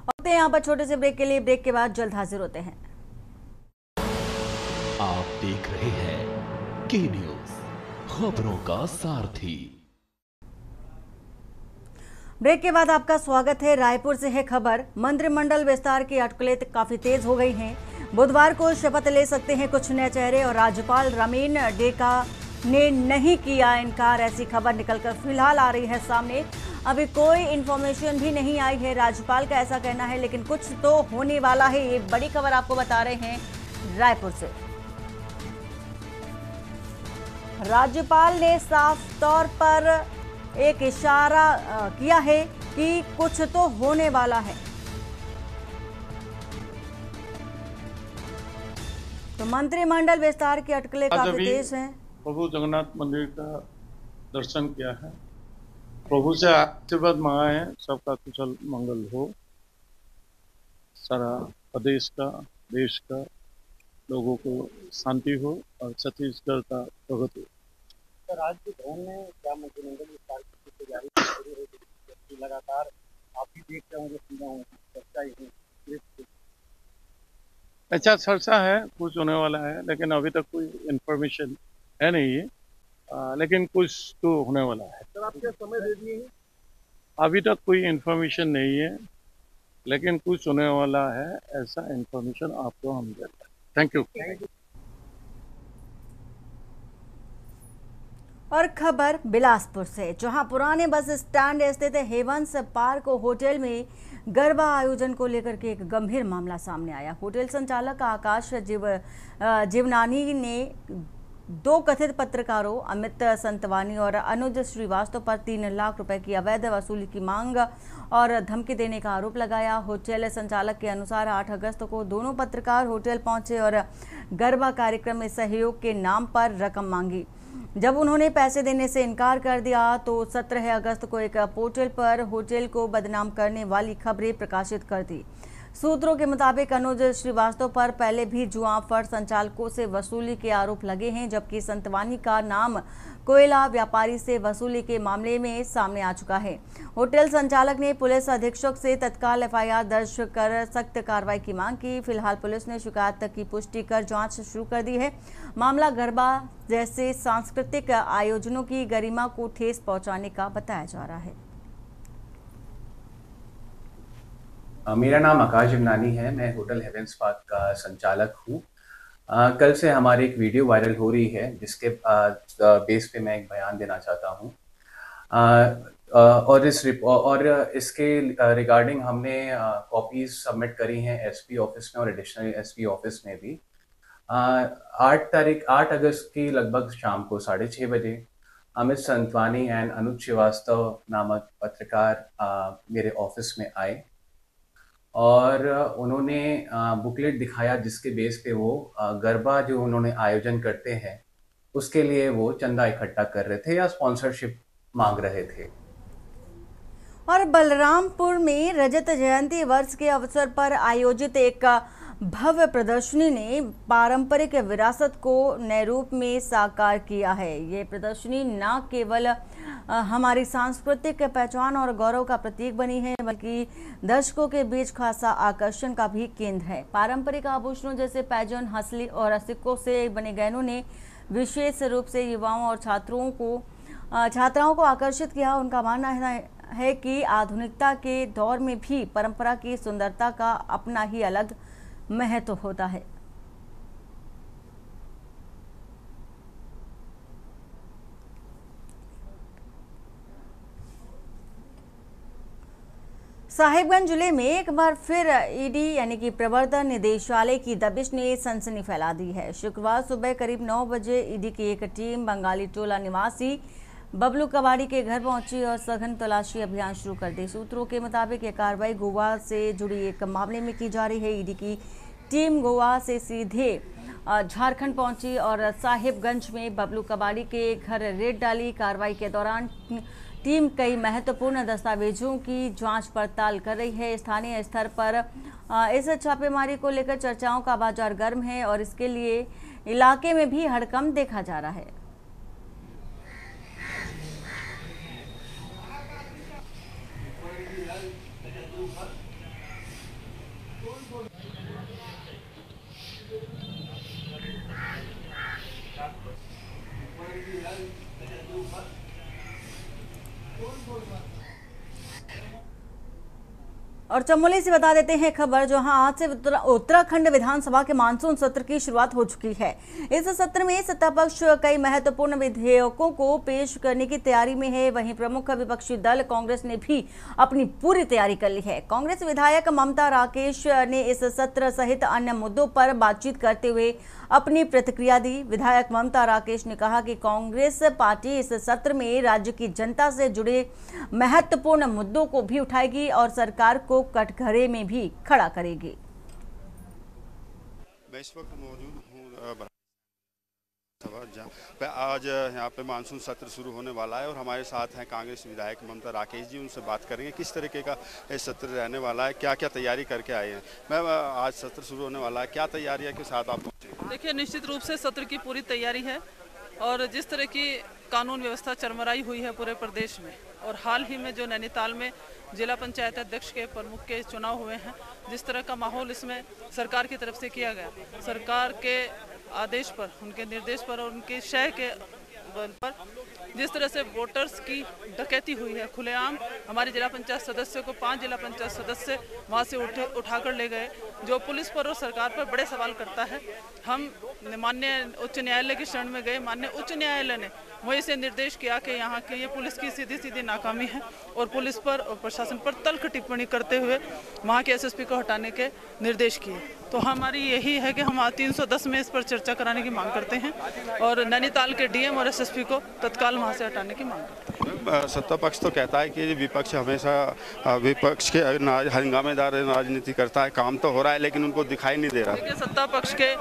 होते हैं यहाँ पर छोटे से ब्रेक के लिए, ब्रेक के बाद जल्द हाजिर होते हैं। आप देख रहे हैं के न्यूज, खबरों का सारथी। ब्रेक के बाद आपका स्वागत है। रायपुर से है खबर। मंत्रिमंडल विस्तार की अटकलें काफी तेज हो गई हैं। बुधवार को शपथ ले सकते हैं कुछ नए चेहरे और राज्यपाल रमीन डेका ने नहीं किया इनकार, ऐसी खबर निकलकर फिलहाल आ रही है सामने। अभी कोई इन्फॉर्मेशन भी नहीं आई है, राज्यपाल का ऐसा कहना है, लेकिन कुछ तो होने वाला है। ये बड़ी खबर आपको बता रहे हैं रायपुर से। राज्यपाल ने साफ तौर पर एक इशारा किया है कि कुछ तो होने वाला है। तो मंत्रिमंडल विस्तार की अटकलें काफी तेज हैं। प्रभु जगन्नाथ मंदिर का दर्शन किया है, प्रभु से आशीर्वाद मांगा है, सबका कुशल मंगल हो, सारा प्रदेश का, देश का, लोगों को शांति हो और छत्तीसगढ़ का प्रगति। राज्य भवन में क्या मंत्रिमंडल विस्तार की तैयारी शुरू हो गई, लगातार आप भी देख रहे होंगे, सुना होंगे, चर्चा अच्छा चर्चा है, कुछ होने वाला है, लेकिन अभी तक कोई इन्फॉर्मेशन है नहीं है, लेकिन कुछ तो होने वाला है। सर आप क्या समय दे दिए हैं? अभी तक कोई इन्फॉर्मेशन नहीं है, लेकिन कुछ होने वाला है, ऐसा इन्फॉर्मेशन आपको हम देते हैं। Thank you. और खबर बिलासपुर से, जहां पुराने बस स्टैंड स्थित हेवंस पार्क होटल में गरबा आयोजन को लेकर के एक गंभीर मामला सामने आया। होटल संचालक आकाश जीवनानी ने 2 कथित पत्रकारों अमित संतवानी और अनुज श्रीवास्तव पर 3 लाख रुपए की अवैध वसूली की मांग और धमकी देने का आरोप लगाया। होटल संचालक के अनुसार 8 अगस्त को दोनों पत्रकार होटल पहुंचे और गरबा कार्यक्रम में सहयोग के नाम पर रकम मांगी। जब उन्होंने पैसे देने से इनकार कर दिया तो 17 अगस्त को एक पोर्टल पर होटल को बदनाम करने वाली खबरें प्रकाशित कर दी। सूत्रों के मुताबिक अनुज श्रीवास्तव पर पहले भी जुआ फड़ संचालकों से वसूली के आरोप लगे हैं, जबकि संतवानी का नाम कोयला व्यापारी से वसूली के मामले में सामने आ चुका है। होटल संचालक ने पुलिस अधीक्षक से तत्काल एफआईआर दर्ज कर सख्त कार्रवाई की मांग की। फिलहाल पुलिस ने शिकायत की पुष्टि कर जांच शुरू कर दी है। मामला गरबा जैसे सांस्कृतिक आयोजनों की गरिमा को ठेस पहुंचाने का बताया जा रहा है। मेरा नाम आकाश जीवनानी है, मैं होटल हेवेंस पार्क का संचालक हूँ। कल से हमारी एक वीडियो वायरल हो रही है, जिसके बेस पे मैं एक बयान देना चाहता हूँ। और इसके रिगार्डिंग हमने कॉपीज सबमिट करी हैं एसपी ऑफिस में और एडिशनल एसपी ऑफिस में भी। 8 अगस्त की लगभग शाम को 6:30 बजे अमित संतवानी एंड अनुज श्रीवास्तव नामक पत्रकार मेरे ऑफिस में आए और उन्होंने बुकलेट दिखाया जिसके बेस पे वो गरबा जो उन्होंने आयोजन करते हैं उसके लिए वो चंदा इकट्ठा कर रहे थे या स्पॉन्सरशिप मांग रहे थे। और बलरामपुर में रजत जयंती वर्ष के अवसर पर आयोजित एक भव्य प्रदर्शनी ने पारंपरिक विरासत को नए रूप में साकार किया है। ये प्रदर्शनी न केवल हमारी सांस्कृतिक पहचान और गौरव का प्रतीक बनी है बल्कि दर्शकों के बीच खासा आकर्षण का भी केंद्र है। पारंपरिक आभूषणों जैसे पैजन, हंसली और सिक्कों से बने गहनों ने विशेष रूप से युवाओं और छात्राओं को आकर्षित किया। उनका मानना है कि आधुनिकता के दौर में भी परंपरा की सुंदरता का अपना ही अलग महत्व होता है। साहिबगंज जिले में एक बार फिर ईडी यानी कि प्रवर्तन निदेशालय की दबिश ने सनसनी फैला दी है। शुक्रवार सुबह करीब 9 बजे ईडी की एक टीम बंगाली टोला निवासी बबलू कबाड़ी के घर पहुंची और सघन तलाशी अभियान शुरू कर दी। सूत्रों के मुताबिक ये कार्रवाई गोवा से जुड़ी एक मामले में की जा रही है। ईडी की टीम गोवा से सीधे झारखंड पहुंची और साहिबगंज में बबलू कबाड़ी के घर रेड डाली। कार्रवाई के दौरान टीम कई महत्वपूर्ण दस्तावेजों की जांच पड़ताल कर रही है। स्थानीय स्तर पर इस छापेमारी को लेकर चर्चाओं का बाजार गर्म है और इसके लिए इलाके में भी हड़कंप देखा जा रहा है। और चमोली से बता देते हैं खबर, जहां आज से उत्तराखंड विधानसभा के मानसून सत्र की शुरुआत हो चुकी है। इस सत्र में सत्ता पक्ष कई महत्वपूर्ण विधेयकों को पेश करने की तैयारी में है। वहीं प्रमुख विपक्षी दल कांग्रेस ने भी अपनी पूरी तैयारी कर ली है। कांग्रेस विधायक ममता राकेश ने इस सत्र सहित अन्य मुद्दों पर बातचीत करते हुए अपनी प्रतिक्रिया दी। विधायक ममता राकेश ने कहा कि कांग्रेस पार्टी इस सत्र में राज्य की जनता से जुड़े महत्वपूर्ण मुद्दों को भी उठाएगी और सरकार को कटघरे में भी खड़ा करेगी। मैं इस वक्त मौजूद हूँ आज यहाँ पे मानसून सत्र शुरू होने वाला है और हमारे साथ हैं कांग्रेस विधायक ममता राकेश जी। उनसे बात करेंगे किस तरीके का ये सत्र रहने वाला है, क्या क्या तैयारी करके आए हैं। मैम, आज सत्र शुरू होने वाला है, क्या तैयारियां के साथ आप पहुँचे? देखिए, निश्चित रूप से सत्र की पूरी तैयारी है और जिस तरह की कानून व्यवस्था चरमराई हुई है पूरे प्रदेश में और हाल ही में जो नैनीताल में जिला पंचायत अध्यक्ष के प्रमुख के चुनाव हुए हैं, जिस तरह का माहौल इसमें सरकार की तरफ से किया गया, सरकार के आदेश पर, उनके निर्देश पर और उनके शय के बल पर जिस तरह से वोटर्स की डकैती हुई है खुलेआम, हमारे जिला पंचायत सदस्य को 5 जिला पंचायत सदस्य वहाँ से उठाकर ले गए, जो पुलिस पर और सरकार पर बड़े सवाल करता है। हम माननीय उच्च न्यायालय की शरण में गए, माननीय उच्च न्यायालय ने वहीं से निर्देश किया कि यहाँ के ये पुलिस की सीधी नाकामी है और पुलिस पर और प्रशासन पर तल्ख टिप्पणी करते हुए वहाँ के एसएसपी को हटाने के निर्देश किए। तो हमारी यही है कि हम 310 में इस पर चर्चा कराने की मांग करते हैं और नैनीताल के डीएम और एसएसपी को तत्काल वहाँ से हटाने की मांग करते हैं। सत्ता पक्ष तो कहता है कि विपक्ष हमेशा विपक्ष के हंगामेदार राजनीति करता है, काम तो हो रहा है लेकिन उनको दिखाई नहीं दे रहा। देखिए, सत्ता पक्ष के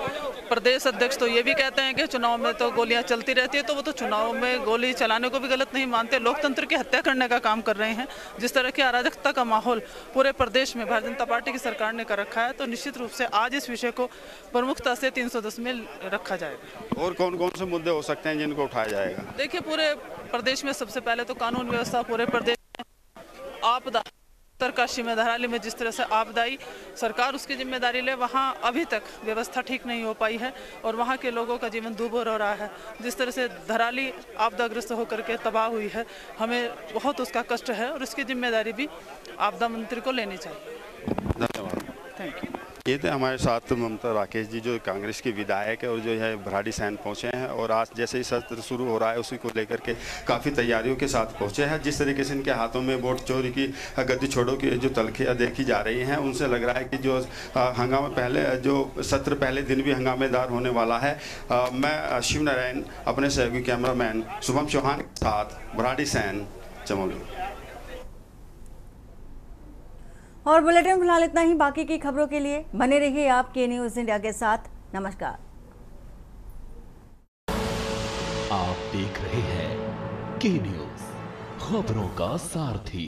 प्रदेश अध्यक्ष तो ये भी कहते हैं कि चुनाव में तो गोलियां चलती रहती है, तो वो तो चुनाव में गोली चलाने को भी गलत नहीं मानते, लोकतंत्र की हत्या करने का काम कर रहे हैं। जिस तरह की अराजकता का माहौल पूरे प्रदेश में भारतीय जनता पार्टी की सरकार ने कर रखा है, तो निश्चित रूप से आज इस विषय को प्रमुखता से 310 में रखा जाएगा। और कौन कौन से मुद्दे हो सकते हैं जिनको उठाया जाएगा? देखिए, पूरे प्रदेश में सबसे पहले तो कानून व्यवस्था, पूरे प्रदेश में आपदा, उत्तरकाशी में धराली में जिस तरह से आपदाई सरकार उसकी जिम्मेदारी ले, वहाँ अभी तक व्यवस्था ठीक नहीं हो पाई है और वहाँ के लोगों का जीवन दूभर हो रहा है। जिस तरह से धराली आपदाग्रस्त होकर के तबाह हुई है, हमें बहुत उसका कष्ट है और उसकी जिम्मेदारी भी आपदा मंत्री को लेनी चाहिए। धन्यवाद। Thank you. ये थे हमारे साथ ममता राकेश जी जो कांग्रेस के विधायक है और जो है भराड़ीसैंण पहुंचे हैं और आज जैसे ही सत्र शुरू हो रहा है उसी को लेकर के काफ़ी तैयारियों के साथ पहुंचे हैं। जिस तरीके से इनके हाथों में वोट चोरी की गद्दी छोड़ो की जो तलखियाँ देखी जा रही हैं उनसे लग रहा है कि जो हंगामा पहले जो सत्र पहले दिन भी हंगामेदार होने वाला है। मैं शिव नारायण अपने सहयोगी कैमरामैन शुभम चौहान के साथ भराड़ीसैंण चमोली। और बुलेटिन फिलहाल इतना ही। बाकी की खबरों के लिए बने रहिए आप के न्यूज़ इंडिया के साथ। नमस्कार। आप देख रहे हैं के न्यूज़, खबरों का सारथी।